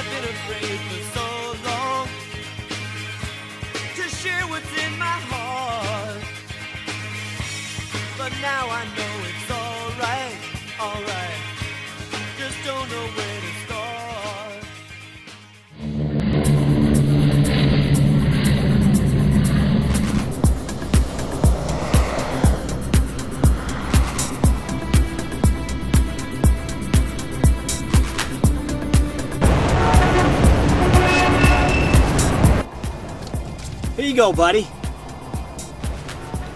I've been afraid for so long to share what's in my heart. But now I know it's alright, alright. Just don't know where to start. Here you go, buddy.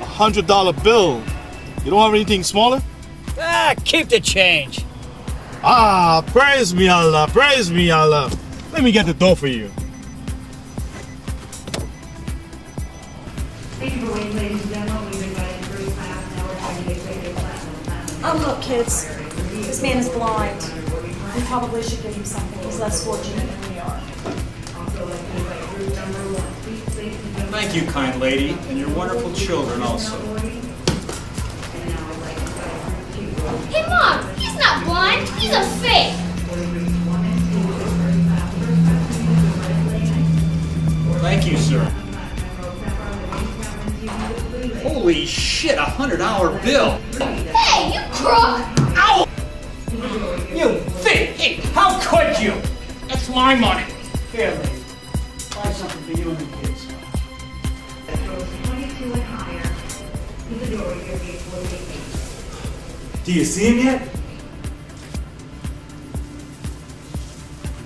$100 bill. You don't have anything smaller? Ah, keep the change. Ah, praise me Allah, praise me Allah. Let me get the dough for you. Thank you for waiting, ladies and gentlemen. We've invited the first class. Now we're trying to get ready to platinum. Oh, look, kids. This man is blind. We probably should give him something. He's less fortunate than we are. Thank you, kind lady, and your wonderful children also. Hey, Mom, he's not blind. He's a fake. Thank you, sir. Holy shit, $100 bill. Hey, you crook! Ow! You thief! Hey, how could you? That's my money. Here, lady. Buy something for you and the kids. 22 and higher. To the door, your gate will be open. Do you see him yet?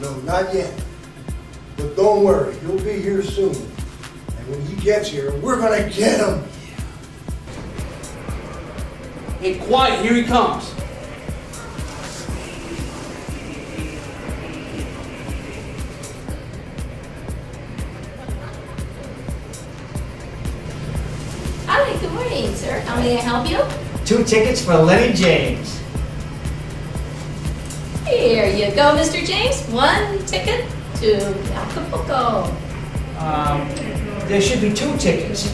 No, not yet. But don't worry, he'll be here soon. And when he gets here, we're gonna get him. Hey, quiet, here he comes. Hi, good morning, sir. How may I help you? 2 tickets for Lenny James. Here you go, Mr. James. 1 ticket to Acapulco. There should be 2 tickets.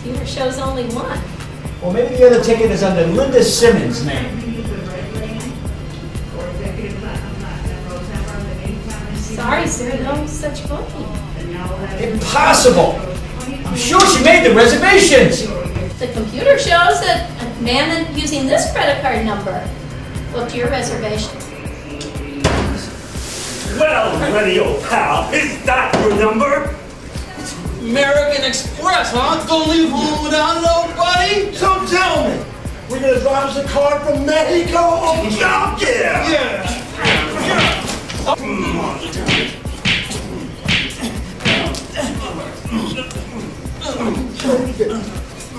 Computer shows only 1. Or maybe the other ticket is under Linda Simmons' name. Sorry, sir. No such booking. Impossible! I'm sure she made the reservations! The computer shows that a man using this credit card number booked your reservation. Well, Lenny, old pal, is that your number? American Express, huh? Don't leave home without nobody? So tell me, we're gonna drive us a car from Mexico? Oh, yeah!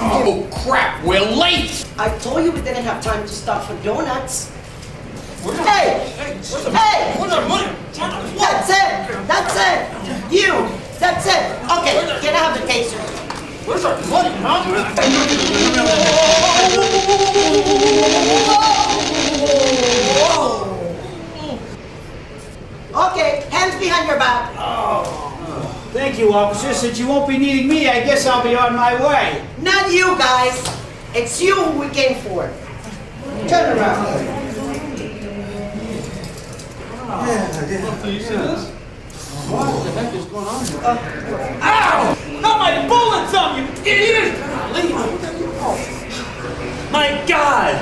Oh, crap, we're late! I told you we didn't have time to stop for donuts. Hey! Hey! Where's our money? That's it! That's it! You! That's it! Okay, can I have the taser? Where's our money, huh? Okay, hands behind your back. Thank you, officer. Since you won't be needing me, I guess I'll be on my way. Not you guys. It's you who we came for. Turn around. Do you see this? What the heck is going on here? Ow! Not my bullets on you, idiot! My God!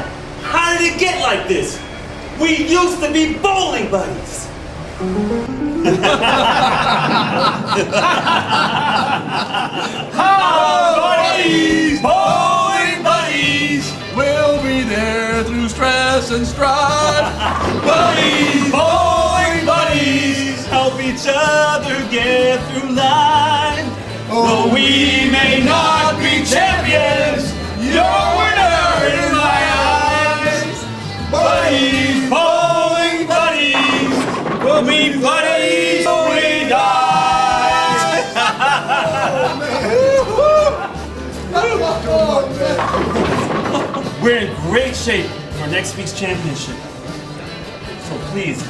How did it get like this? We used to be bowling buddies. Buddies! Bowling buddies! We'll be there through stress and strife. Buddies! Bowling buddies! Help each other get through life. Though we may not be champions, you're a winner in my eyes. Buddies! Bowling buddies! We'll be buddies till we die! We're in great shape for next week's championship. So please,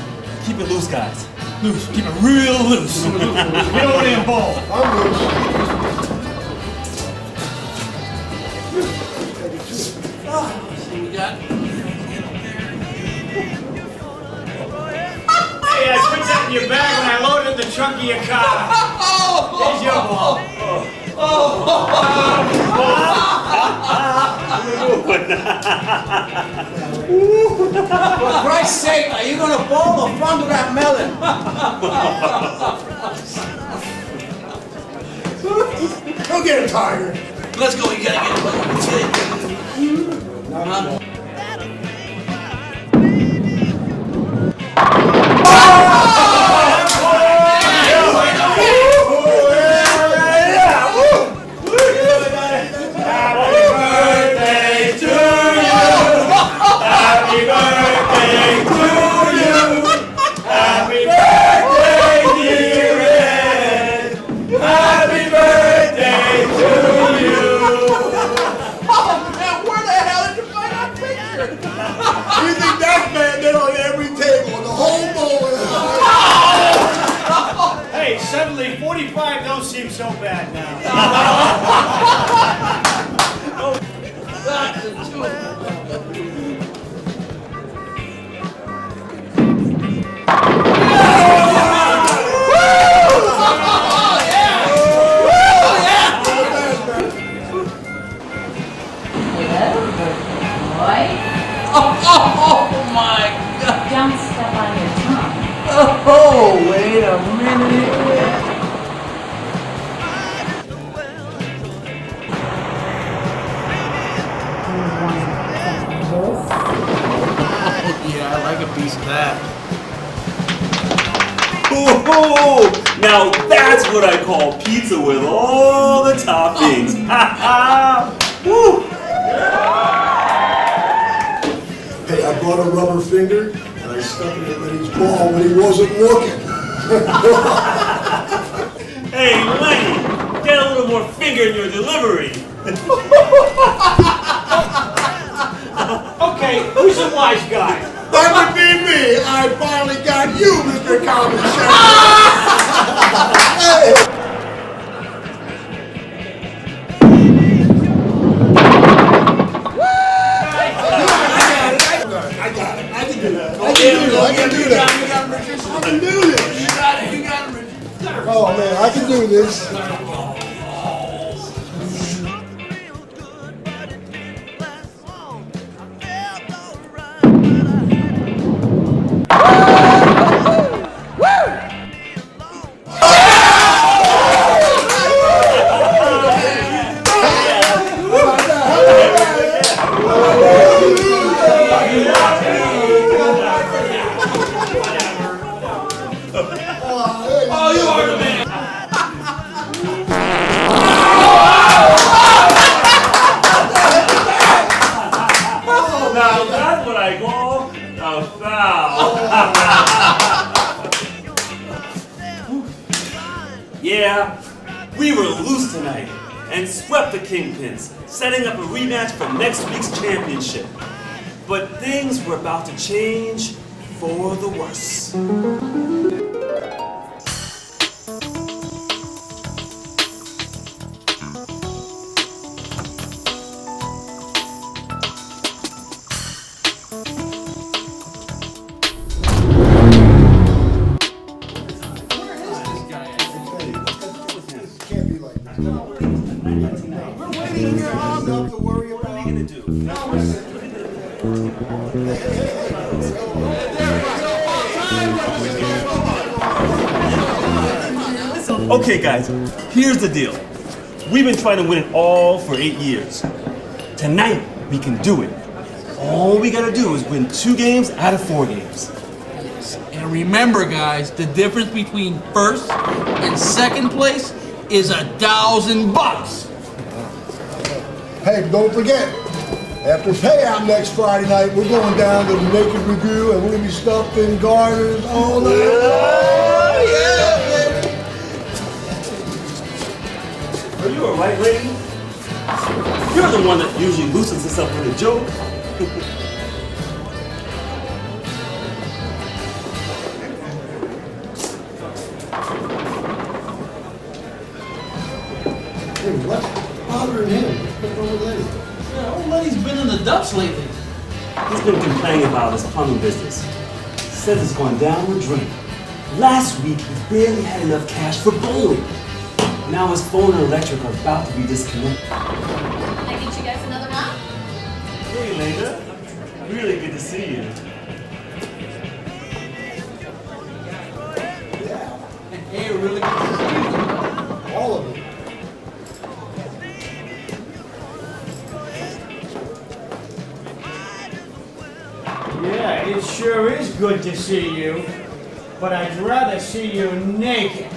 keep it loose, guys. Loose. Keep it real loose. We don't want to involve. See what we got? trunk of your car. Here's your ball. For Christ's sake, are you gonna bowl or front of that melon? Go get him, Tiger. Let's go, you gotta get it. You think that man did on every table in the whole bowl? Hey, suddenly 45 don't seem so bad now. Oh my God! Don't step on your tongue. Oh, wait a minute. Yeah, I like a piece of that. Oh, now that's what I call pizza with all the toppings. Ha ha! Woo! Hey, I brought a rubber finger and I stuck it in Lenny's ball when he wasn't looking. Hey, Lenny, get a little more finger in your delivery. Okay, who's the wise guy? That would be me. I finally got you, Mr. Common Sense. I got it. I can do that. I can do that. I can do this. Oh man, I can do this. Oh, you are the man. Now that's what I call a foul. Yeah, we were loose tonight and swept the Kingpins, setting up a rematch for next week's championship. But things were about to change for the worse. Can't be like this. We're waiting here long enough to worry about. What are you gonna do? Okay guys, here's the deal. We've been trying to win it all for 8 years. Tonight, we can do it. All we gotta do is win 2 games out of 4 games. And remember, guys, the difference between first and second place is $1,000. Hey, but don't forget, after payout next Friday night, we're going down to the Naked Review and we're gonna be stuffed in garters all night. Oh, yeah, baby. Are you alright, lady? You're the one that usually loosens us up with a joke. Hey, what's bothering him? What's wrong with Lenny? Yeah, old Lenny's been in the dumps lately. He's been complaining about his plumbing business. Says it's going down the drain. Last week, he barely had enough cash for bowling. Now his phone and electric are about to be disconnected. Can I get you guys another round? Hey, Lena. Really good to see you. Hey, really good to see you. All of it. Yeah, it sure is good to see you. But I'd rather see you naked.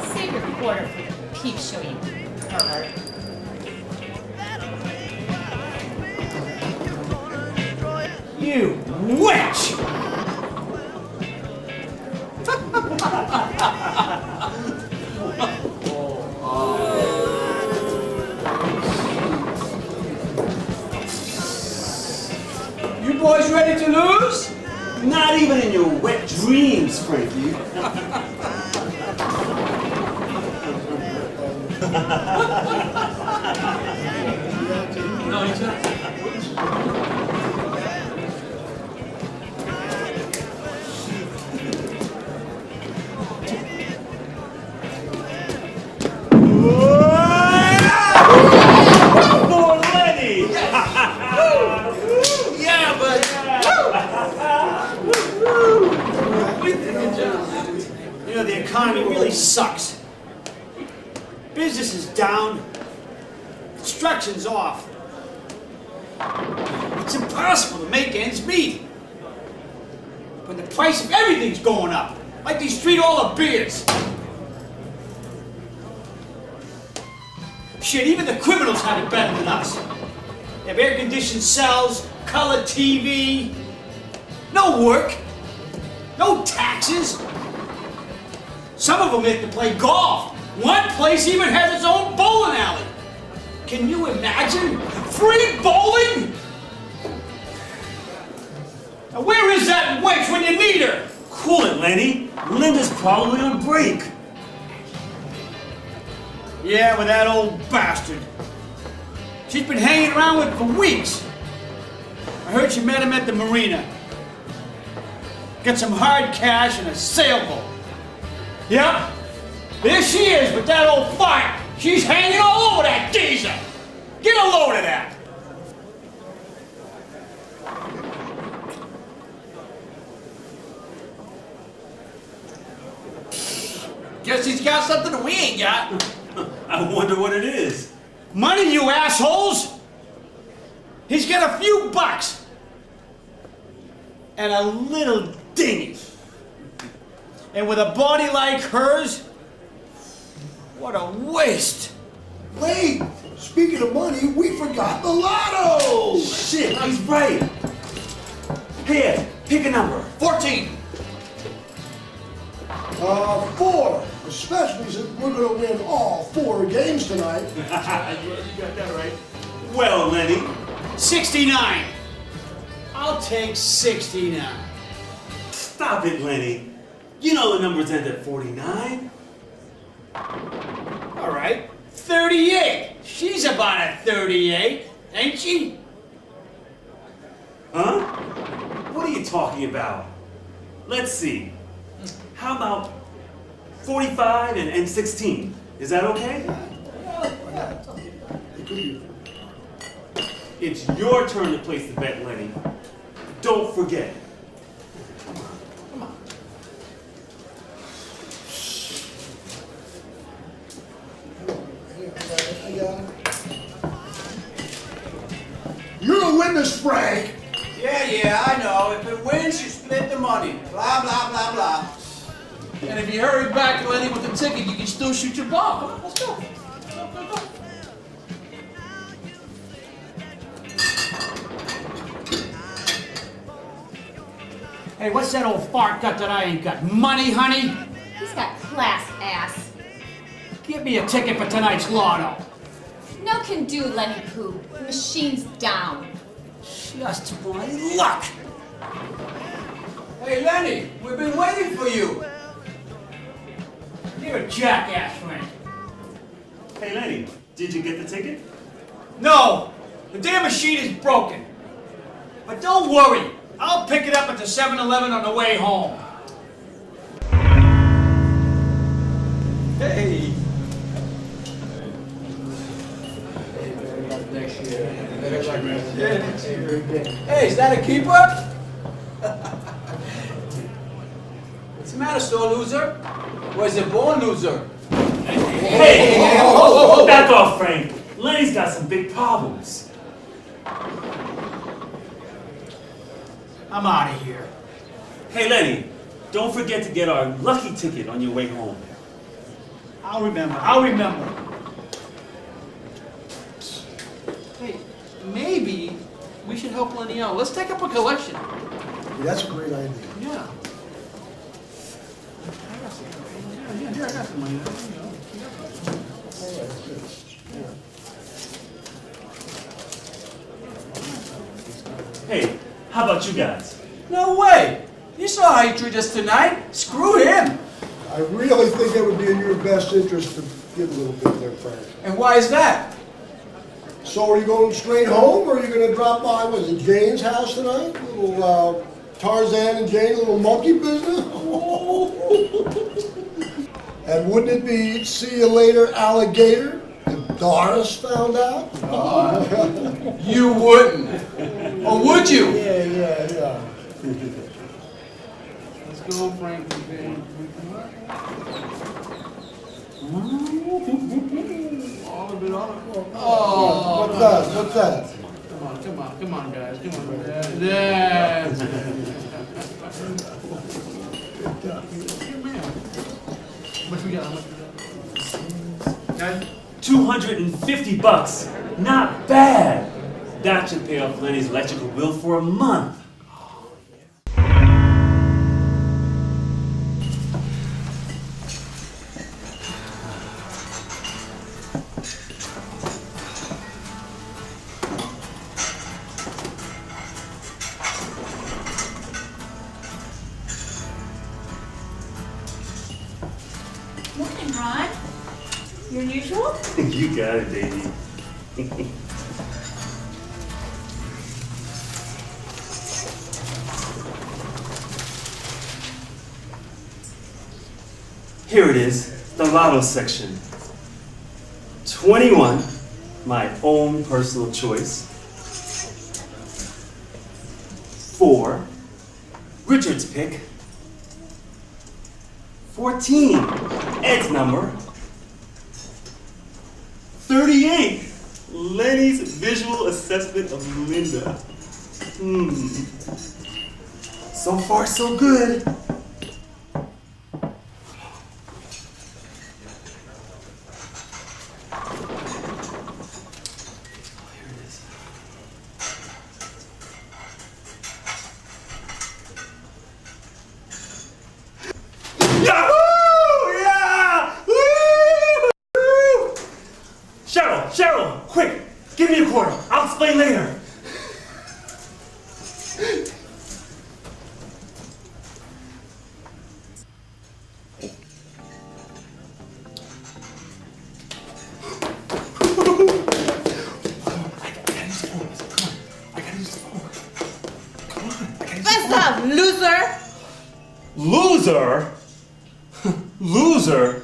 Save your quarter for the peep show, you pervert. You witch! You boys ready to lose? Not even in your wet dreams, Frankie. No, he's not. For Lenny! Yeah, but You know, the economy really sucks. Business is down. Construction's off. It's impossible to make ends meet. When the price of everything's going up. Like these $3 beers. Shit, even the criminals have it better than us. They have air-conditioned cells, color TV, no work, no taxes. Some of them have to play golf. One place even has its own bowling alley. Can you imagine? Free bowling? Now where is that wench when you need her? Cool it, Lenny. Linda's probably on break. Yeah, with that old bastard. She's been hanging around with for weeks. I heard she met him at the marina. Got some hard cash and a sailboat. Yep. There she is with that old fire. She's hanging all over that geezer. Get a load of that. guess he's got something that we ain't got. I wonder what it is. Money, you assholes! He's got a few bucks. And a little dinghy. And with a body like hers, what a waste. Wait, speaking of money, we forgot the lotto! Shit, he's right. Here, pick a number. 14. 4, especially since we're gonna win all 4 games tonight. You got that right. Well, Lenny. 69. I'll take 69. Stop it, Lenny. You know the numbers end at 49. All right, 38. She's about a 38, ain't she? Huh? What are you talking about? Let's see. How about 45 and 16? Is that okay? It's your turn to place the bet, Lenny. Don't forget. You're a witness, Frank. Yeah, I know. If it wins, you split the money. Blah, blah, blah, blah. And if you hurry back, Lenny, with the ticket, you can still shoot your ball. Come on, let's go. Go. Hey, what's that old fart got that I ain't got? Money, honey? He's got class, ass. Give me a ticket for tonight's lotto. No can do, Lenny Pooh. The machine's down. Just my luck. Hey, Lenny, we've been waiting for you. You're a jackass, Frank. Hey, Lenny, did you get the ticket? No, the damn machine is broken. But don't worry, I'll pick it up at the 7-Eleven on the way home. Hey. Hey, is that a keeper? What's the matter, sore loser? Or is it born loser? Hey! Back off, Frank. Lenny's got some big problems. I'm out of here. Hey, Lenny, don't forget to get our lucky ticket on your way home. I'll remember. Hey, maybe we should help Lenny out. Let's take up a collection. That's a great idea. Yeah. Here, I got some money. Hey, how about you guys? No way! You saw how he treated us tonight. Screw him. I really think it would be in your best interest to give a little bit there, Frank. And why is that? So are you going straight home, or are you going to drop by, was it Jane's house tonight? A little Tarzan and Jane, a little monkey business? And wouldn't it be see you later, alligator, if Doris found out? You wouldn't. Or would you? Yeah. Let's go, Frankie, baby. All of it. Oh, What's that? Come on, guys. Come on. That's How much we got? 250 bucks. Not bad. That should pay off Lenny's electrical bill for a month. Morning, Ron. Your usual? You got it, baby. Here it is, the lotto section. 21, my own personal choice. 4, Richard's pick. 14, Ed's number. 38, Lenny's visual assessment of Linda. So far, so good. Cheryl, quick! Give me a quarter. I'll explain later. What's up, loser? Loser? Loser?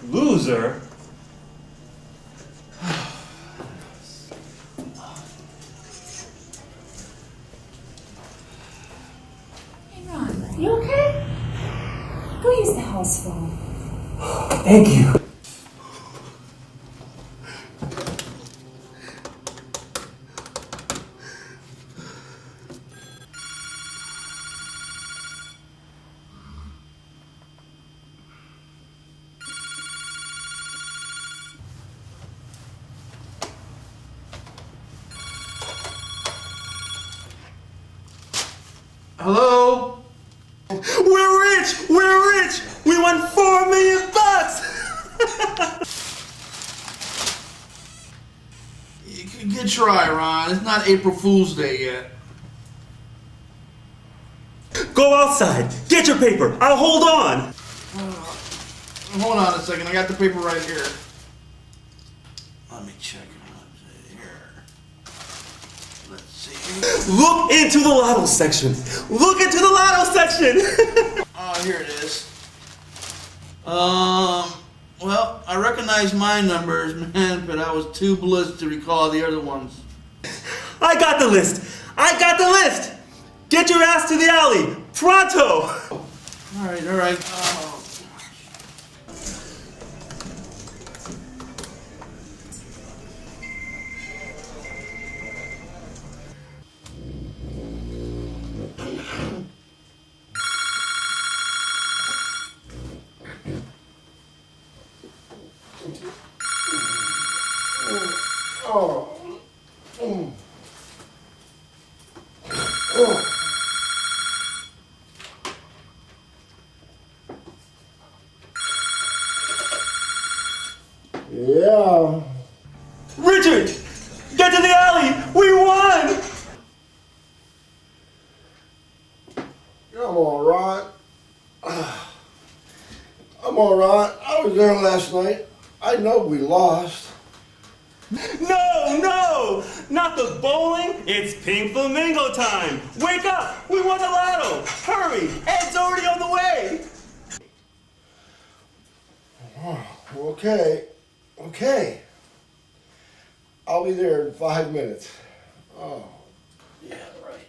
Loser? You okay? Go use the house phone. Thank you. Hello? We're rich! We're rich! We won $4 million bucks! Good try, Ron. It's not April Fool's Day yet. Go outside. Get your paper. I'll hold on. Hold on a second. I got the paper right here. Let me check it out here. Let's Look into the lotto section. Look into the lotto section. Oh, here it is. Well, I recognize my numbers, man, but I was too blitzed to recall the other ones. I got the list. I got the list. Get your ass to the alley. Pronto. All right. Yeah. Richard, get to the alley. We won. I'm all right. I'm all right. I was there last night. I know we lost. No, not the bowling. It's Pink Flamingo time. Wake up. We won the lotto. Hurry. Ed's already on the way. Okay. I'll be there in 5 minutes. Oh, yeah, right.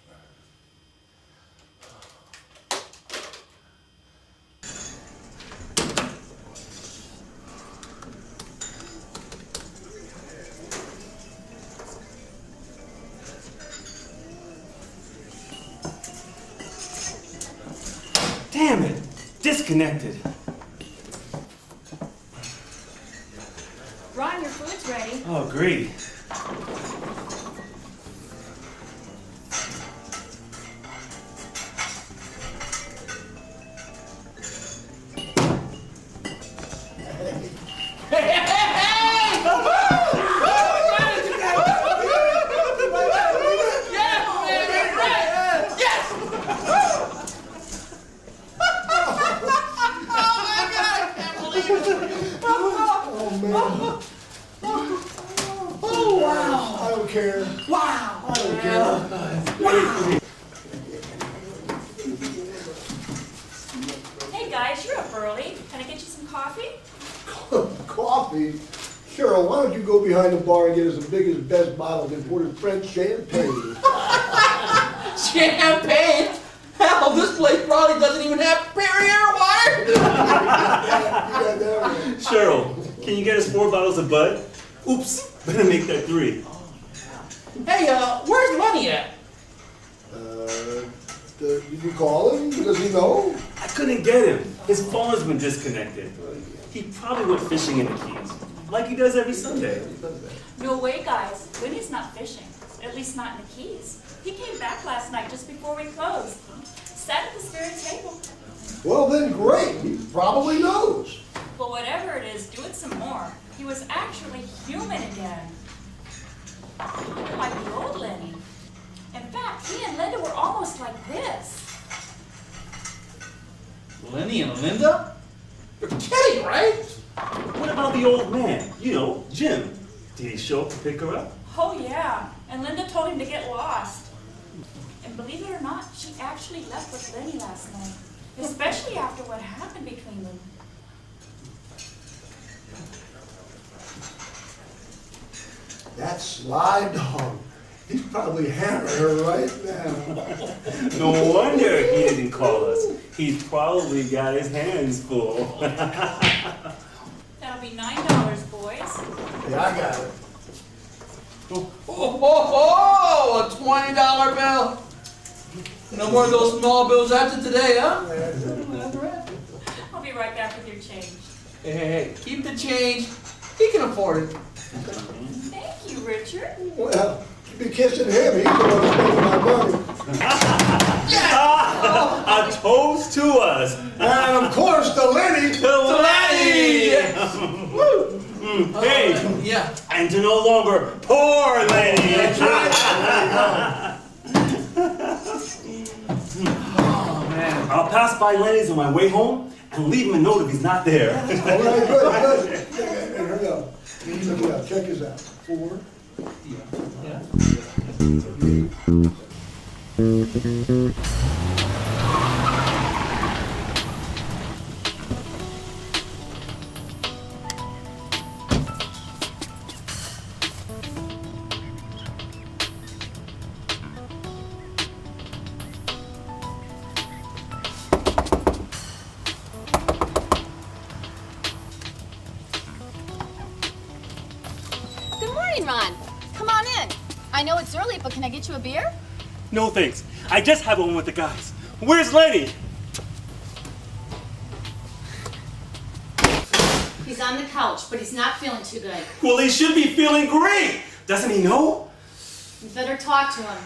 Damn it. Disconnected. Ron, your food's ready. Oh, great. I don't care. Wow. I don't care. Wow. Hey guys, you're up early. Can I get you some coffee? Coffee? Cheryl, why don't you go behind the bar and get us the biggest, best bottle of imported French champagne? Champagne? Hell, this place probably doesn't even have Perrier water. Cheryl, can you get us 4 bottles of Bud? Oops, better make that 3. Hey, where's Lenny at? Did you call him? Does he know? I couldn't get him. His phone's been disconnected. He probably went fishing in the Keys, like he does every Sunday. No way, guys. Lenny's not fishing. At least not in the Keys. He came back last night just before we closed. Sat at this very table. Well, then great. He probably knows. Well, whatever it is, do it some more. He was actually human again. Like the old Lenny. In fact, he and Linda were almost like this. Lenny and Linda? You're kidding, right? What about the old man? You know, Jim. Did he show up to pick her up? Oh, yeah. And Linda told him to get lost. And believe it or not, she actually left with Lenny last night. Especially after what happened between them. That sly dog. He's probably hammering her right now. No wonder he didn't call us. He's probably got his hands full. That'll be $9, boys. Yeah, I got it. Oh, a $20 bill. No more of those small bills after today, huh? I'll be right back with your change. Hey, keep the change. He can afford it. Thank you, Richard. Well, you be kissing him. He's the one spending my money. A toast to us. And of course, to Lenny. To Lenny. Woo. Hey. Yeah. And to no longer poor Lenny. Oh, man. I'll pass by Lenny's on my way home and leave him a note if he's not there. All right, good. And hurry up. Check this out. 4, Good morning, Ron. Come on in. I know it's early, but can I get you a beer? No thanks. I just had one with the guys. Where's Lenny? He's on the couch, but he's not feeling too good. Well, he should be feeling great. Doesn't he know? You better talk to him.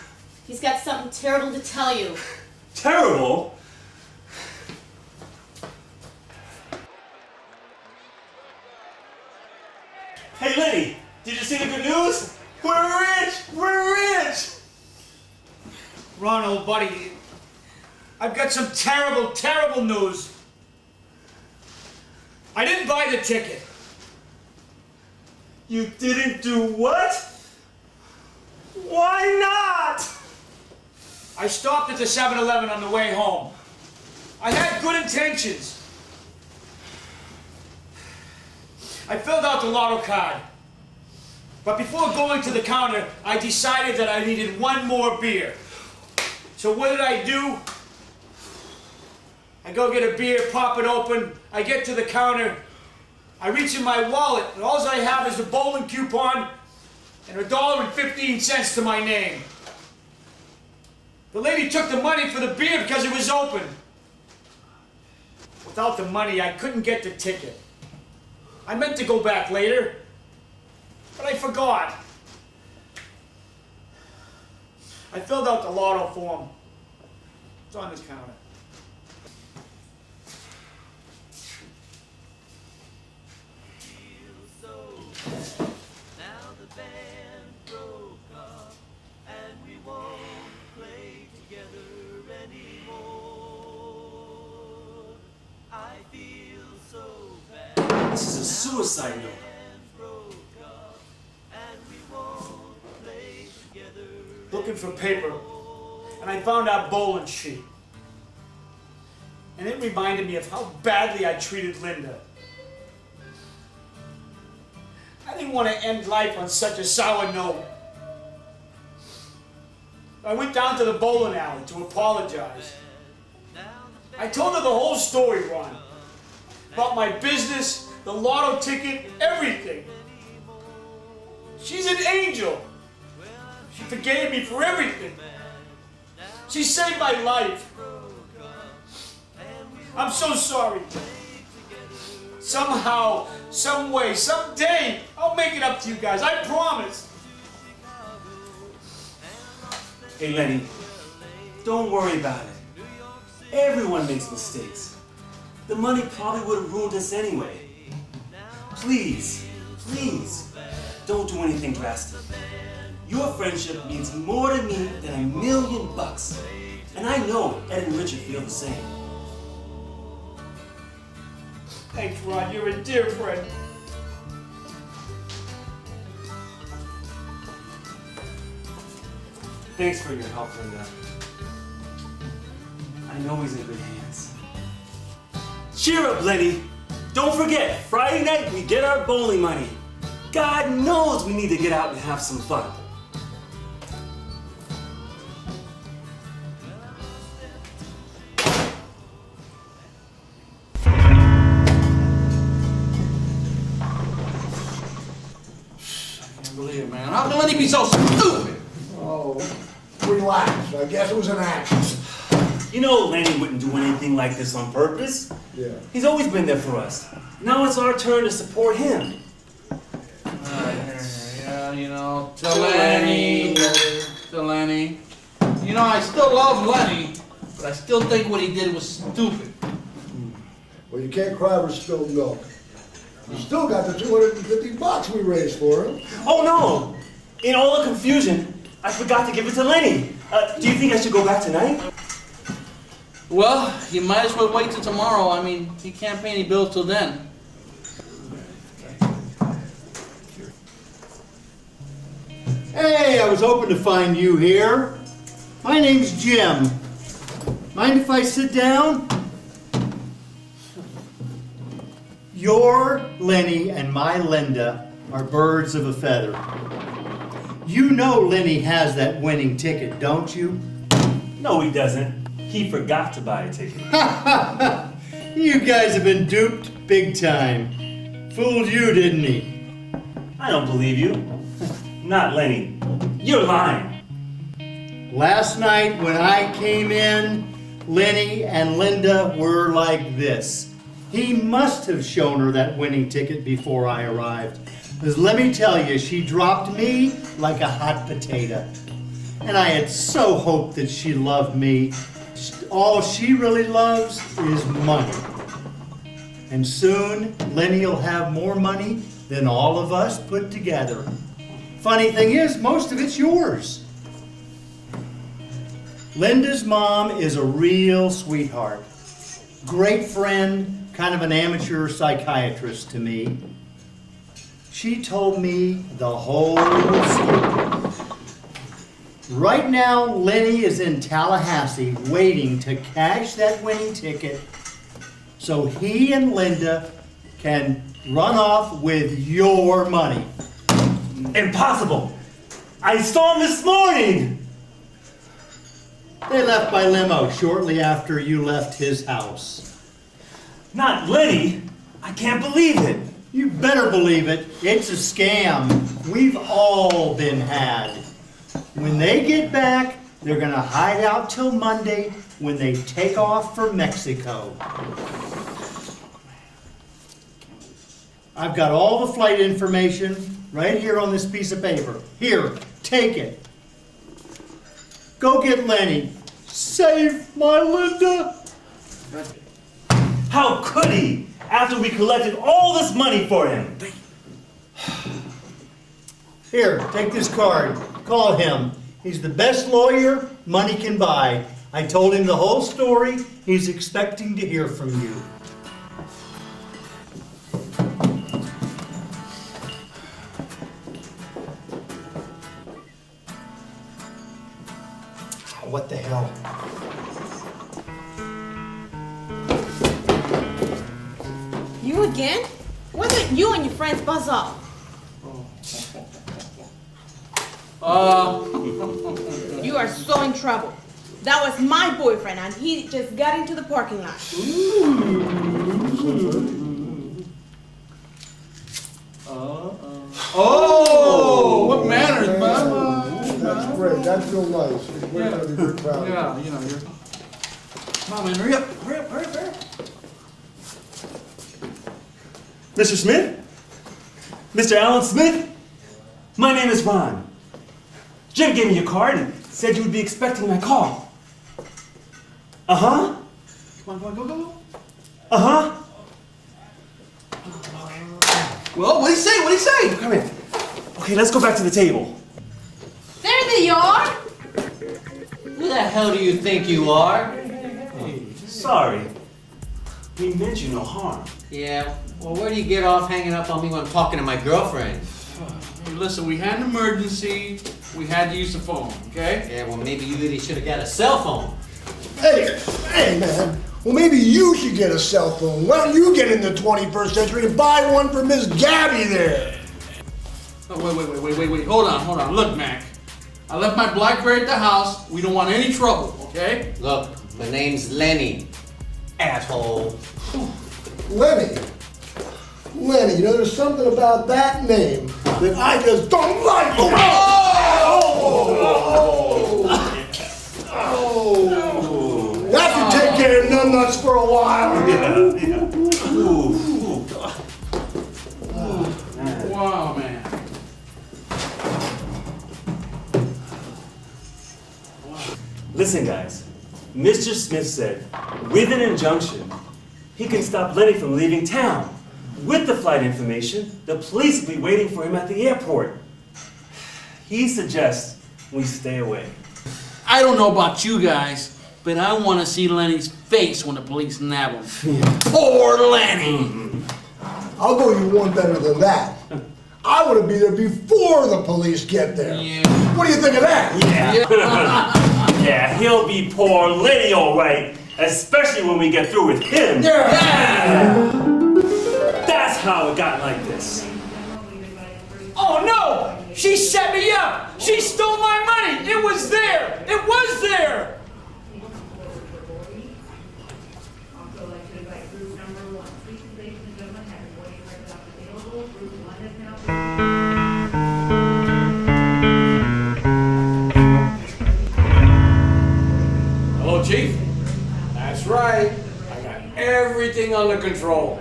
He's got something terrible to tell you. Terrible? Hey, Lenny, did you see the good news? We're rich! We're rich! Ron, old buddy, I've got some terrible, terrible news. I didn't buy the ticket. You didn't do what? Why not? I stopped at the 7-Eleven on the way home. I had good intentions. I filled out the lotto card. But before going to the counter, I decided that I needed one more beer. So what did I do? I go get a beer, pop it open, I get to the counter, I reach in my wallet, and all I have is a bowling coupon and $1.15 to my name. The lady took the money for the beer because it was open. Without the money, I couldn't get the ticket. I meant to go back later, but I forgot. I filled out the lotto form. It's on this counter. This is a suicide note. Looking for paper, and I found our bowling sheet. And it reminded me of how badly I treated Linda. I didn't want to end life on such a sour note. I went down to the bowling alley to apologize. I told her the whole story, Ron. About my business, the lotto ticket, everything. She's an angel. She forgave me for everything. She saved my life. I'm so sorry. Somehow, some way, someday, I'll make it up to you guys. I promise. Hey, Lenny, don't worry about it. Everyone makes mistakes. The money probably would have ruined us anyway. Please, please, don't do anything drastic. Your friendship means more to me than $1 million. And I know Ed and Richard feel the same. Thanks, Ron. You're a dear friend. Thanks for your help, Linda. I know he's in good hands. Cheer up, Lenny! Don't forget, Friday night we get our bowling money. God knows we need to get out and have some fun. I can't believe it, man. How can Lenny be so stupid? Oh, relax. I guess it was an accident. You know Lenny wouldn't do anything like this on purpose. Yeah. He's always been there for us. Now it's our turn to support him. Yeah, you know, to Lenny. You know, I still love Lenny, but I still think what he did was stupid. Well, you can't cry over spilled milk. You still got the $250 we raised for him. Oh no! In all the confusion, I forgot to give it to Lenny. Do you think I should go back tonight? Well, you might as well wait till tomorrow. I mean, he can't pay any bills till then. Hey, I was hoping to find you here. My name's Jim. Mind if I sit down? Your Lenny and my Linda are birds of a feather. You know Lenny has that winning ticket, don't you? No, he doesn't. He forgot to buy a ticket. You guys have been duped big time. Fooled you, didn't he? I don't believe you. Not Lenny. You're lying. Last night when I came in, Lenny and Linda were like this. He must have shown her that winning ticket before I arrived. Because let me tell you, she dropped me like a hot potato. And I had so hoped that she loved me. All she really loves is money. And soon, Lenny will have more money than all of us put together. Funny thing is, most of it's yours. Linda's mom is a real sweetheart. Great friend, kind of an amateur psychiatrist to me. She told me the whole story. Right now, Lenny is in Tallahassee waiting to cash that winning ticket so he and Linda can run off with your money. Impossible! I saw him this morning! They left by limo shortly after you left his house. Not Lenny! I can't believe it! You better believe it. It's a scam. We've all been had. When they get back, they're gonna hide out till Monday when they take off for Mexico. I've got all the flight information right here on this piece of paper. Here, take it. Go get Lenny. Save my Linda. How could he, after we collected all this money for him? Here, take this card. Call him. He's the best lawyer money can buy. I told him the whole story. He's expecting to hear from you. What the hell? You again? Why don't you and your friends buzz off? You are so in trouble. That was my boyfriend and he just got into the parking lot. Oh, what manners, man. That's great. That's real nice. We're going to be very proud of you. Yeah, you know, you're... Come on, man, hurry up. Mr. Smith? Mr. Alan Smith? My name is Ron. Jim gave me your card and said you would be expecting my call. Uh-huh. Come on, go. Uh-huh. Well, what'd he say? Come in. Okay, let's go back to the table. There they are! Who the hell do you think you are? Sorry. We meant you no harm. Yeah, well, where do you get off hanging up on me when I'm talking to my girlfriend? Hey, listen, we had an emergency. We had to use the phone, okay? Yeah, well, maybe you really should have got a cell phone. Hey, man. Well, maybe you should get a cell phone. Why don't you get in the 21st century and buy one for Miss Gabby there? Oh, wait. Hold on. Look, Mac. I left my BlackBerry at the house. We don't want any trouble, okay? Look, my name's Lenny. Asshole. Lenny, you know, there's something about that name that I just don't like. That can take care of numbnuts for a while. Wow, man. Listen, guys. Mr. Smith said, with an injunction, he can stop Lenny from leaving town. With the flight information, the police will be waiting for him at the airport. He suggests we stay away. I don't know about you guys, but I want to see Lenny's face when the police nab him. Poor Lenny! I'll go you one better than that. I want to be there before the police get there. Yeah. What do you think of that? Yeah. Yeah, he'll be poor Lenny all right, especially when we get through with him. Yeah. That's how it got like this. Oh no! She set me up! She stole my money! It was there! It was there! Hello, Chief? That's right. I got everything under control.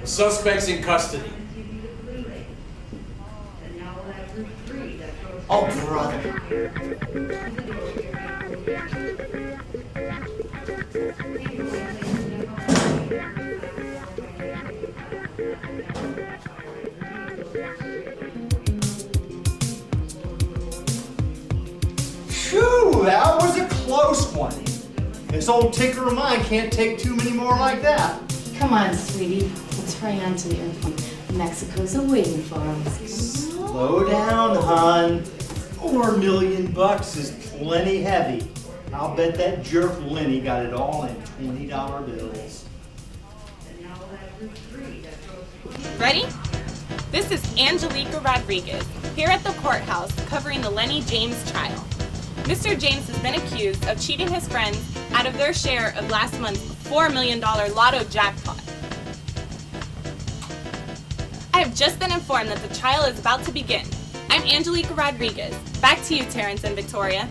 The suspect's in custody. Oh, brother. Phew, that was a close one. This old ticker of mine can't take too many more like that. Come on, sweetie. Let's hurry on to the airport. Mexico's waiting for us. Slow down, hon. $4 million is plenty heavy. I'll bet that jerk Lenny got it all in $20 bills. Ready? This is Angelica Rodriguez, here at the courthouse covering the Lenny James trial. Mr. James has been accused of cheating his friends out of their share of last month's $4 million lotto jackpot. I have just been informed that the trial is about to begin. I'm Angelica Rodriguez. Back to you, Terrence and Victoria.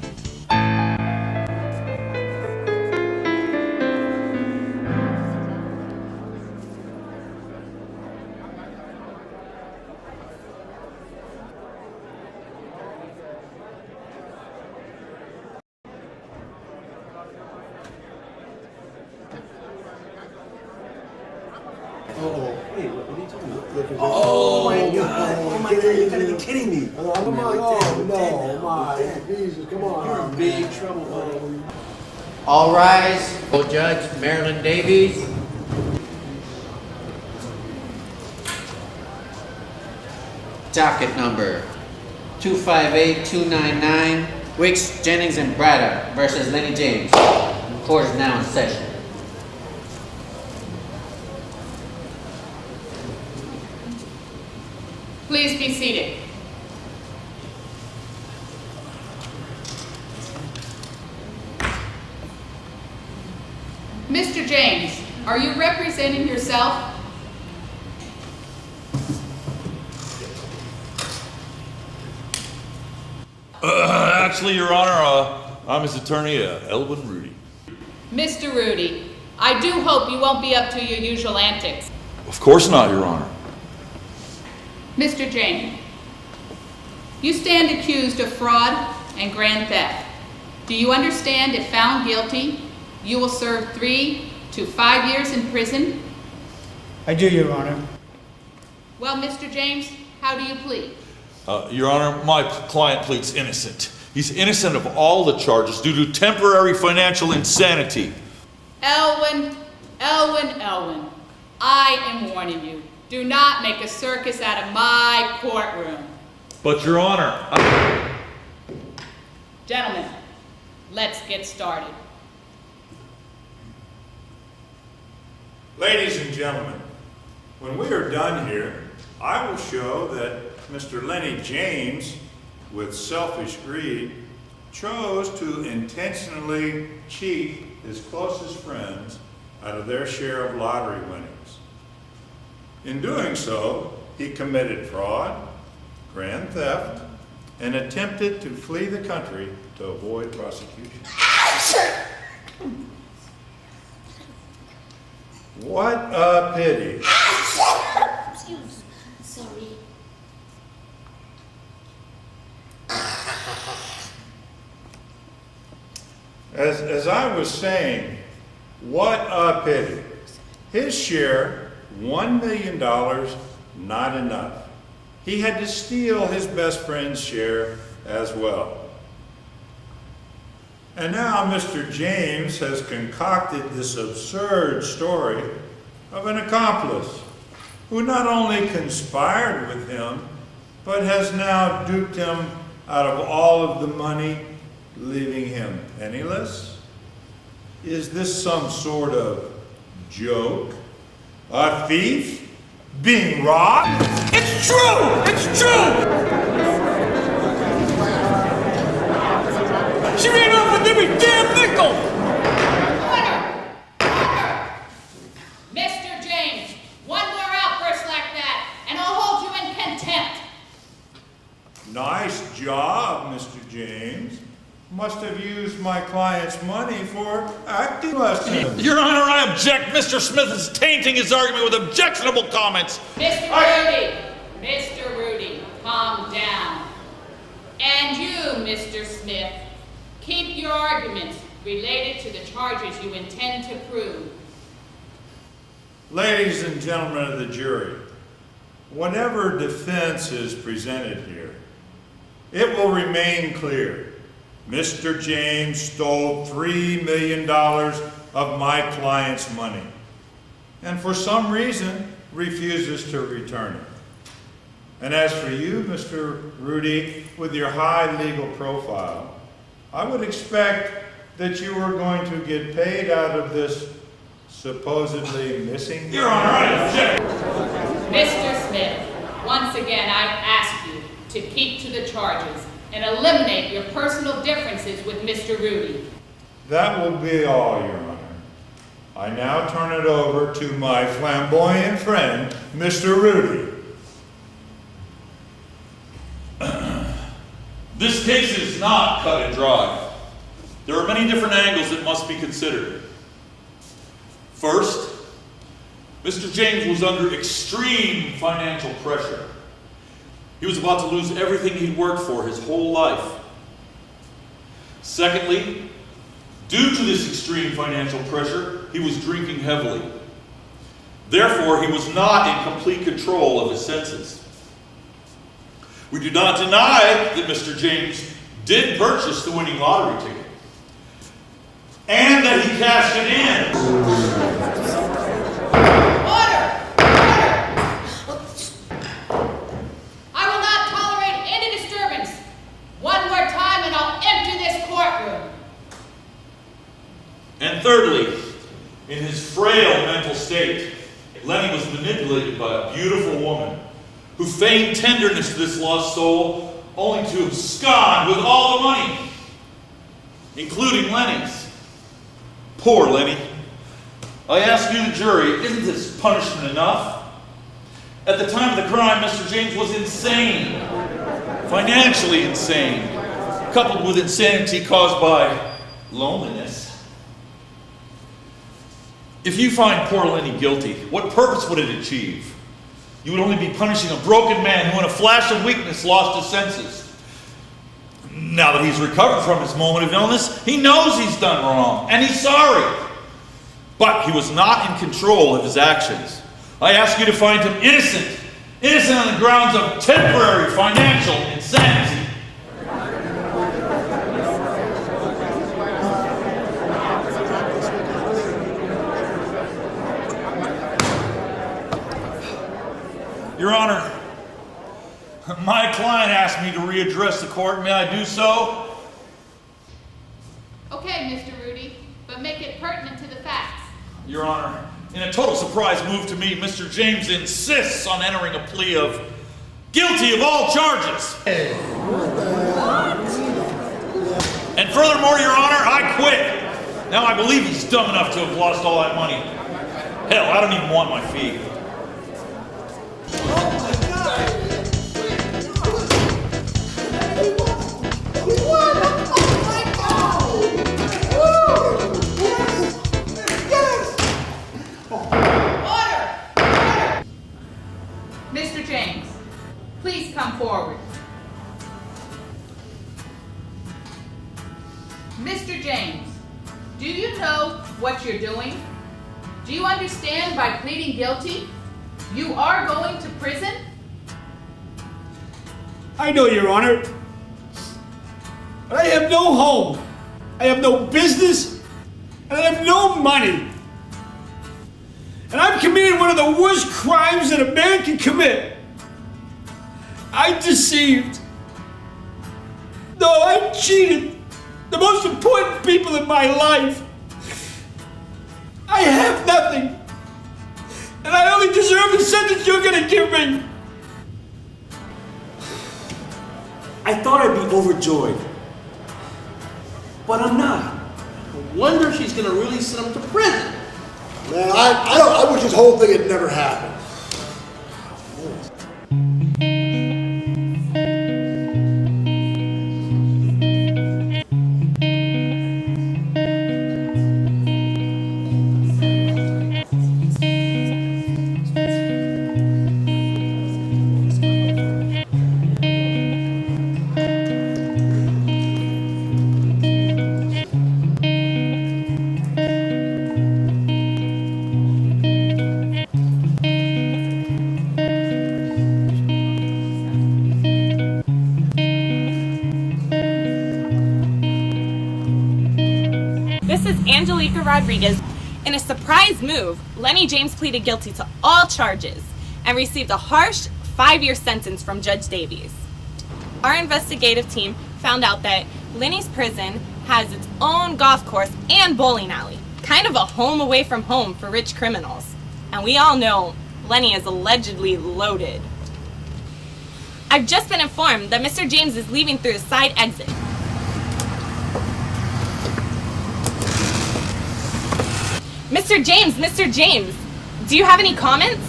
Oh my God, you gotta be kidding me. Come on, Jesus, come on. You're in big trouble, buddy. All rise. Judge Marilyn Davies. Docket number 258299, Wicks, Jennings, and Braddock versus Lenny James. Court is now in session. Please be seated. Mr. James, are you representing yourself? Actually, Your Honor, I'm his attorney, Elwin Rudy. Mr. Rudy, I do hope you won't be up to your usual antics. Of course not, Your Honor. Mr. James, you stand accused of fraud and grand theft. Do you understand if found guilty, you will serve 3 to 5 years in prison? I do, Your Honor. Well, Mr. James, how do you plead? Your Honor, my client pleads innocent. He's innocent of all the charges due to temporary financial insanity. Elwin, I am warning you. Do not make a circus out of my courtroom. But, Your Honor, Gentlemen, let's get started. Ladies and gentlemen, when we are done here, I will show that Mr. Lenny James, with selfish greed, chose to intentionally cheat his closest friends out of their share of lottery winnings. In doing so, he committed fraud, grand theft, and attempted to flee the country to avoid prosecution. What a pity. Sorry. As I was saying, what a pity. His share, $1 million, not enough. He had to steal his best friend's share as well. And now Mr. James has concocted this absurd story of an accomplice who not only conspired with him, but has now duped him out of all of the money, leaving him penniless? Is this some sort of joke? A thief? Being robbed? It's true! It's true! She ran off with every damn nickel! Order! Mr. James, one more outburst like that, and I'll hold you in contempt. Nice job, Mr. James. Must have used my client's money for acting lessons. Your Honor, I object. Mr. Smith is tainting his argument with objectionable comments. Mr. Rudy, calm down. And you, Mr. Smith, keep your arguments related to the charges you intend to prove. Ladies and gentlemen of the jury, whatever defense is presented here, it will remain clear Mr. James stole $3 million of my client's money, and for some reason refuses to return it. And as for you, Mr. Rudy, with your high legal profile, I would expect that you are going to get paid out of this supposedly missing. Your Honor, I object. Mr. Smith, once again I ask you to keep to the charges and eliminate your personal differences with Mr. Rudy. That will be all, Your Honor. I now turn it over to my flamboyant friend, Mr. Rudy. This case is not cut and dry. There are many different angles that must be considered. First, Mr. James was under extreme financial pressure. He was about to lose everything he'd worked for his whole life. Secondly, due to this extreme financial pressure, he was drinking heavily. Therefore, he was not in complete control of his senses. We do not deny that Mr. James did purchase the winning lottery ticket, and that he cashed it in. I will not tolerate any disturbance. One more time and I'll empty this courtroom. And thirdly, in his frail mental state, Lenny was manipulated by a beautiful woman who feigned tenderness to this lost soul, only to abscond with all the money, including Lenny's. Poor Lenny. I ask you, the jury, isn't this punishment enough? At the time of the crime, Mr. James was insane, financially insane, coupled with insanity caused by loneliness. If you find poor Lenny guilty, what purpose would it achieve? You would only be punishing a broken man who in a flash of weakness lost his senses. Now that he's recovered from his moment of illness, he knows he's done wrong, and he's sorry. But he was not in control of his actions. I ask you to find him innocent. Innocent on the grounds of temporary financial insanity. Your Honor, my client asked me to readdress the court. May I do so? Okay, Mr. Rudy, but make it pertinent to the facts. Your Honor, in a total surprise move to me, Mr. James insists on entering a plea of guilty of all charges. And furthermore, Your Honor, I quit. Now I believe he's dumb enough to have lost all that money. Hell, I don't even want my fee. Mr. James, please come forward. Mr. James, do you know what you're doing? Do you understand by pleading guilty, you are going to prison? I know, Your Honor. But I have no home. I have no business. And I have no money. And I've committed one of the worst crimes that a man can commit. I deceived. No, I cheated the most important people in my life. I have nothing. And I only deserve the sentence you're gonna give me. I thought I'd be overjoyed. But I'm not. I wonder if she's gonna really send him to prison. Man, I wish this whole thing had never happened. Rodriguez. In a surprise move, Lenny James pleaded guilty to all charges and received a harsh 5-year sentence from Judge Davies. Our investigative team found out that Lenny's prison has its own golf course and bowling alley, kind of a home away from home for rich criminals. And we all know Lenny is allegedly loaded. I've just been informed that Mr. James is leaving through the side exit. Mr. James, do you have any comments?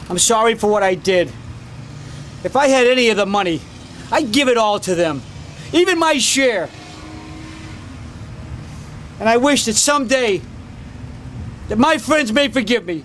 I'm sorry for what I did. If I had any of the money, I'd give it all to them, even my share. And I wish that someday that my friends may forgive me.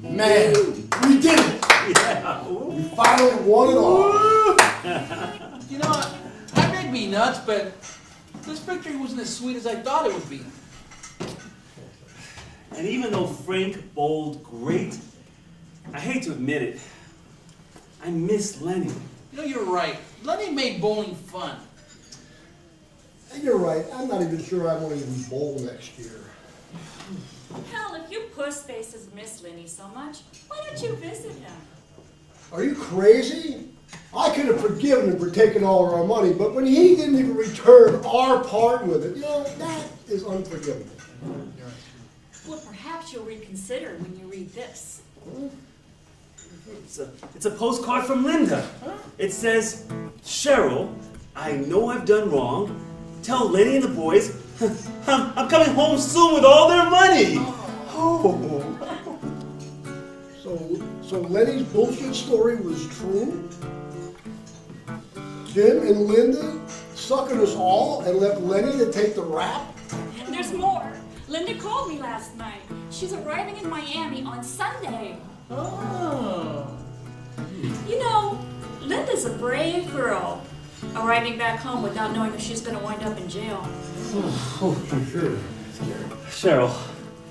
Man, we did it! Yeah. We finally won it all. You know what? That made me nuts, but this victory wasn't as sweet as I thought it would be. And even though Frank bowled great, I hate to admit it, I miss Lenny. You know, you're right. Lenny made bowling fun. You're right. I'm not even sure I want to even bowl next year. Hell, if you puss faces miss Lenny so much, why don't you visit him? Are you crazy? I could have forgiven him for taking all of our money, but when he didn't even return our part with it, you know, that is unforgivable. Well, perhaps you'll reconsider when you read this. It's a postcard from Linda. It says, Cheryl, I know I've done wrong. Tell Lenny and the boys I'm coming home soon with all their money. Oh. So Lenny's bullshit story was true? Jim and Linda suckered us all and left Lenny to take the rap? And there's more. Linda called me last night. She's arriving in Miami on Sunday. Oh. You know, Linda's a brave girl, arriving back home without knowing if she's going to wind up in jail. Oh, I'm sure. Cheryl,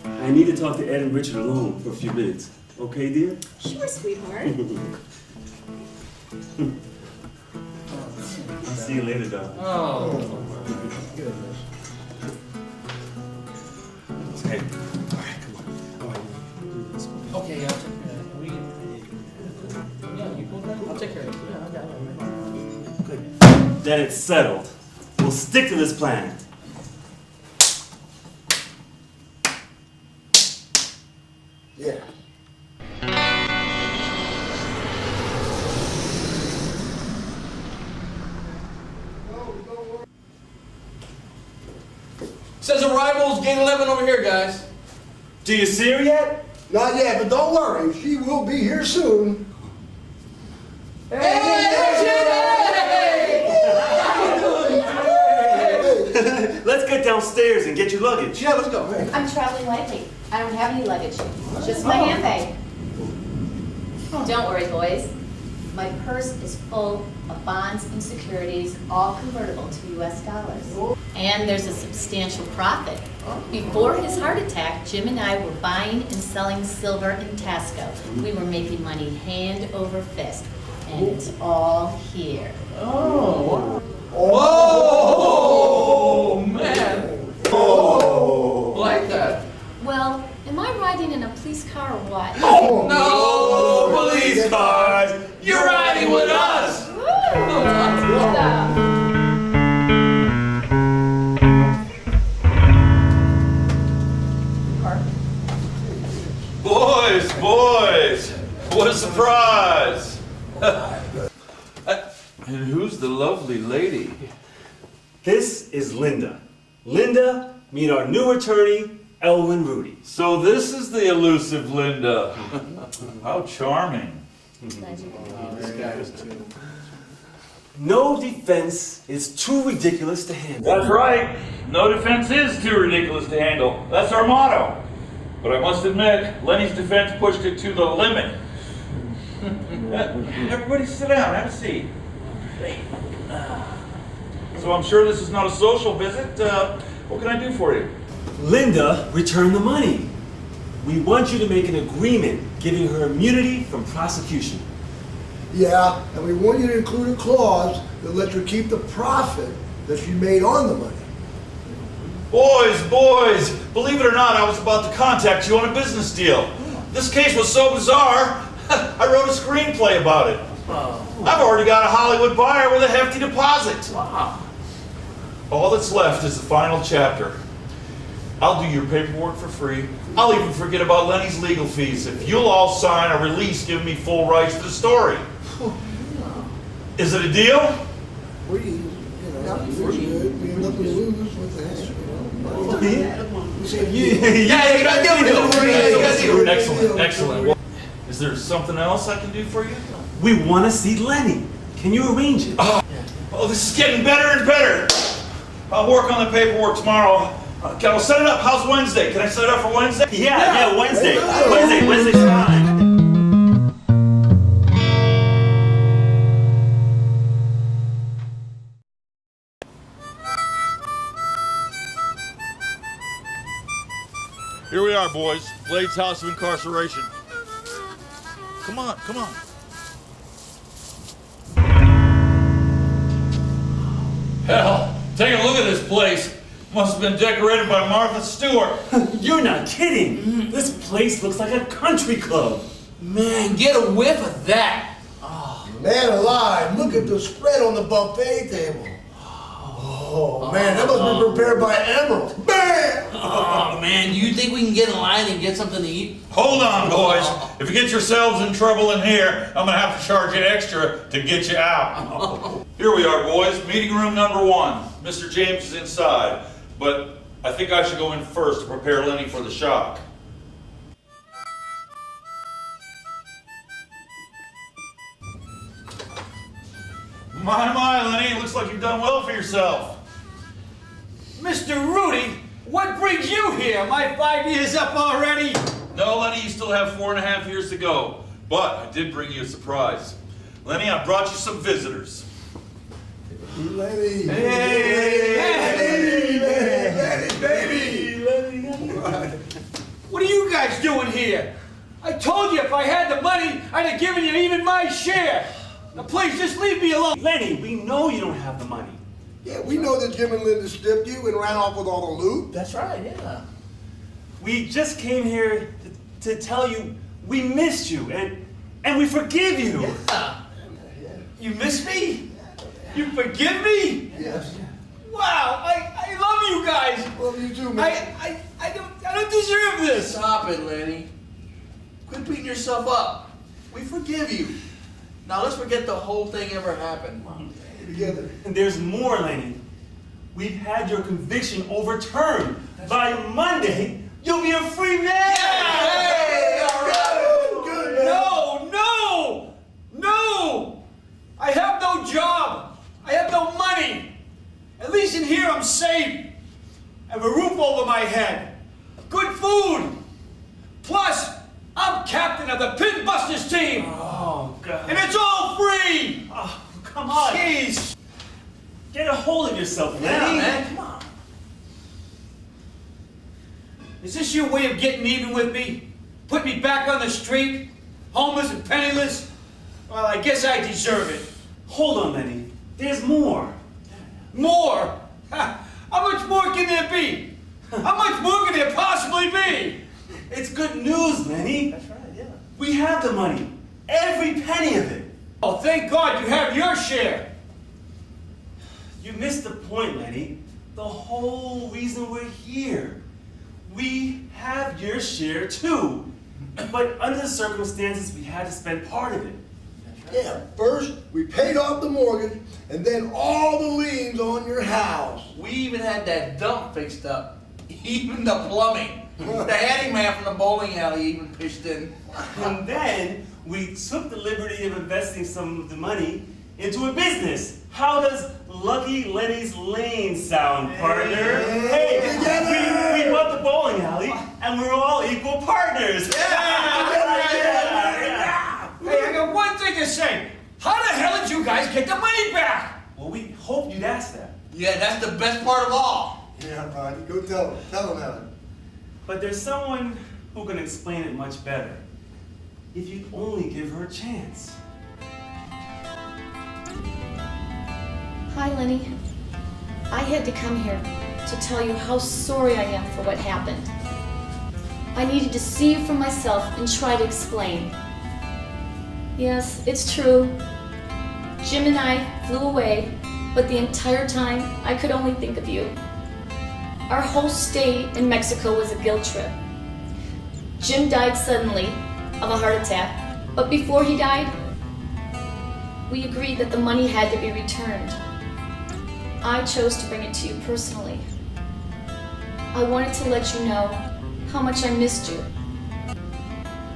I need to talk to Ed and Richard alone for a few minutes. Okay, dear? Sure, sweetheart. I'll see you later, darling. Oh. Goodness. Okay. All right, come on. All right. Okay, I'll take care of it. Yeah, you go down. I'll take care of it. Yeah, I got it. Good. Then it's settled. We'll stick to this plan. Yeah. Says arrivals, gate 11 over here, guys. Do you see her yet? Not yet, but don't worry. She will be here soon. Hey, get downstairs and get your luggage. Yeah, let's go. I'm traveling lightly. I don't have any luggage. Just my handbag. Don't worry, boys. My purse is full of bonds and securities, all convertible to US dollars. And there's a substantial profit. Before his heart attack, Jim and I were buying and selling silver in Tasco. We were making money hand over fist. And it's all here. Oh. Oh, man. Oh. Like that. Well, am I riding in a police car or what? Oh, no, police cars. You're riding with us. Boys, what a surprise. And who's the lovely lady? This is Linda. Linda, meet our new attorney, Elwin Rudy. So this is the elusive Linda. How charming. No defense is too ridiculous to handle. That's right. No defense is too ridiculous to handle. That's our motto. But I must admit, Lenny's defense pushed it to the limit. Everybody sit down, have a seat. So I'm sure this is not a social visit. What can I do for you? Linda, return the money. We want you to make an agreement giving her immunity from prosecution. Yeah, and we want you to include a clause that lets her keep the profit that she made on the money. Boys, believe it or not, I was about to contact you on a business deal. This case was so bizarre, I wrote a screenplay about it. I've already got a Hollywood buyer with a hefty deposit. All that's left is the final chapter. I'll do your paperwork for free. I'll even forget about Lenny's legal fees if you'll all sign a release giving me full rights to the story. Is it a deal? We're good. We have nothing to lose. What the heck? Excellent. Well, is there something else I can do for you? We want to see Lenny. Can you arrange it? Oh, this is getting better and better. I'll work on the paperwork tomorrow. Okay, I'll set it up. How's Wednesday? Can I set it up for Wednesday? Yeah, Wednesday. Wednesday's fine. Here we are, boys. Blade's House of Incarceration. Come on. Hell, take a look at this place. Must have been decorated by Martha Stewart. You're not kidding. This place looks like a country club. Man, get a whiff of that. Man alive, look at the spread on the buffet table. Oh, man, that must be prepared by Emerald. Bam! Oh, man, you think we can get in line and get something to eat? Hold on, boys. If you get yourselves in trouble in here, I'm going to have to charge you extra to get you out. Here we are, boys. Meeting room number 1. Mr. James is inside, but I think I should go in first to prepare Lenny for the shock. My, Lenny, looks like you've done well for yourself. Mr. Rudy, what brings you here? My 5 years up already? No, Lenny, you still have 4.5 years to go. But I did bring you a surprise. Lenny, I brought you some visitors. Lenny. Hey, baby. what are you guys doing here? I told you if I had the money, I'd have given you even my share. Now please, just leave me alone. Lenny, we know you don't have the money. Yeah, we know that Jim and Linda stiffed you and ran off with all the loot. That's right, yeah. We just came here to tell you we missed you and we forgive you. Yeah. You miss me? You forgive me? Yes. Wow, I love you guys. Love you too, man. I don't deserve this. Stop it, Lenny. Quit beating yourself up. We forgive you. Now let's forget the whole thing ever happened. Together. And there's more, Lenny. We've had your conviction overturned. By Monday, you'll be a free man. Hey, all right. Good, man. No! I have no job. I have no money. At least in here I'm safe. game. Oh, God. And it's all free. Oh, come on. Jeez. Get a hold of yourself, Lenny. Yeah, man. Come on. Is this your way of getting even with me? Put me back on the street? Homeless and penniless? Well, I guess I deserve it. Hold on, Lenny. There's more. More? Ha, how much more can there be? How much more can there possibly be? It's good news, Lenny. That's right, yeah. We have the money. Every penny of it. Oh, thank God you have your share. You missed the point, Lenny. The whole reason we're here. We have your share too. But under the circumstances, we had to spend part of it. Yeah, first we paid off the mortgage, and then all the liens on your house. We even had that dump fixed up. Even the plumbing. The handyman from the bowling alley even pitched in. And then we took the liberty of investing some of the money into a business. How does Lucky Lenny's Lane sound, partner? Hey, we bought the bowling alley, and we're all equal partners. Hey, I got one thing to say. How the hell did you guys get the money back? Well, we hoped you'd ask that. Yeah, that's the best part of all. Yeah, Roddy, go tell him. Tell him, Alan. But there's someone who can explain it much better. If you'd only give her a chance. Hi, Lenny. I had to come here to tell you how sorry I am for what happened. I needed to see you for myself and try to explain. Yes, it's true. Jim and I flew away, but the entire time I could only think of you. Our whole stay in Mexico was a guilt trip. Jim died suddenly of a heart attack, but before he died, we agreed that the money had to be returned. I chose to bring it to you personally. I wanted to let you know how much I missed you.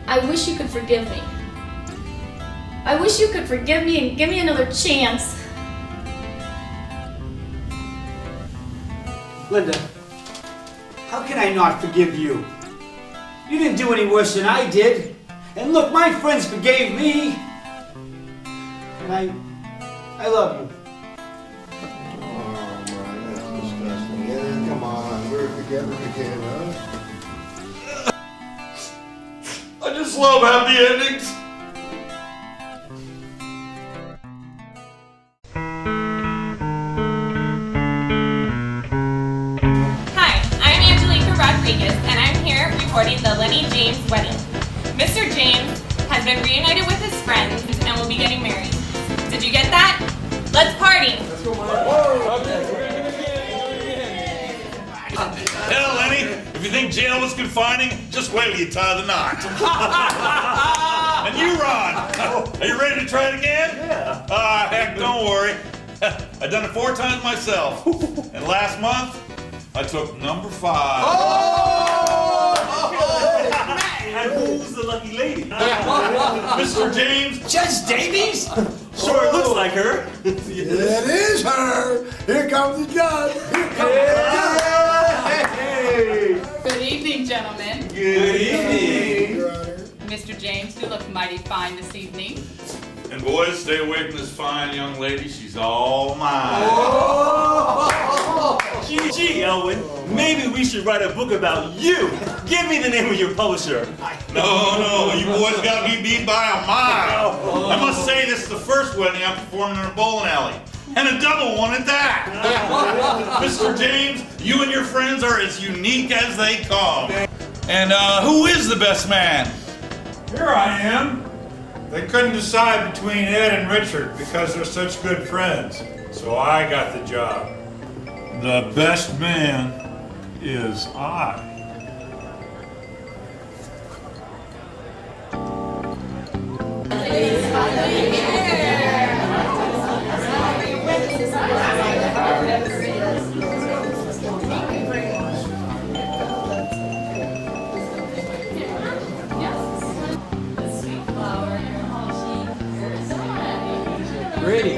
I wish you could forgive me. I wish you could forgive me and give me another chance. Linda, how can I not forgive you? You didn't do any worse than I did. And look, my friends forgave me. And I love you. Oh, my, that's disgusting. Yeah, come on, we're together again, huh? I just love happy endings. And I'm here reporting the Lenny James wedding. Mr. James has been reunited with his friends and will be getting married. Did you get that? Let's party! Let's go, Hell, Lenny, if you think jail was confining, just wait till you tie the knot. And you, Ron, are you ready to try it again? Yeah. Heck, don't worry. I've done it 4 times myself. And last month, I took number 5. And who's the lucky lady? Mr. James. Judge Davies? Sure looks like her. It is her. Here comes the judge. Here comes the judge. Hey. Good evening, gentlemen. Good evening. Mr. James, you look mighty fine this evening. And boys, stay away from this fine young lady. She's all mine. Gee, Elwin, maybe we should write a book about you. Give me the name of your publisher. No, you boys got me beat by a mile. I must say this is the first wedding I'm performing in a bowling alley. And a double one at that. Mr. James, you and your friends are as unique as they come. And who is the best man? Here I am. They couldn't decide between Ed and Richard because they're such good friends. So I got the job. The best man is I. Ready.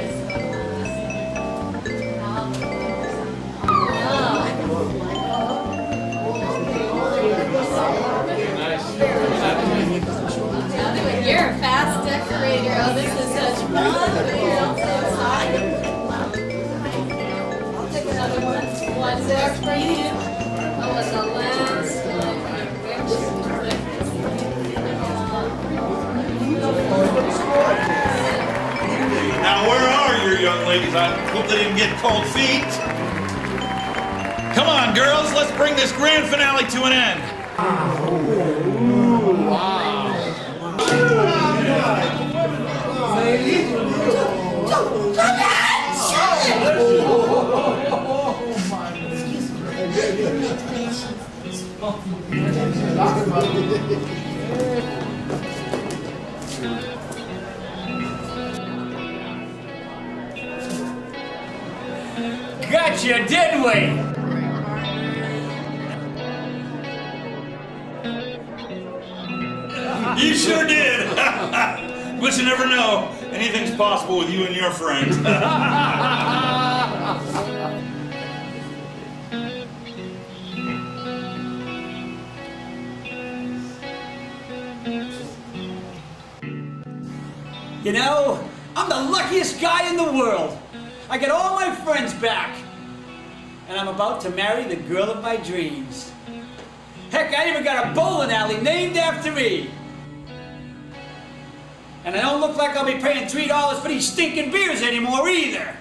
You're a fast take another one. One's there for you. Oh, and the last Now, where are your young ladies? I hope they didn't get cold feet. Come on, girls, let's bring this grand finale to an end. Gotcha, didn't we? You sure did. But you never know. Anything's possible with you and your friends. You know, I'm the luckiest guy in the world. I get all my friends back. And I'm about to marry the girl of my dreams. Heck, I even got a bowling alley named after me. And I don't look like I'll be paying $3 for these stinking beers anymore either.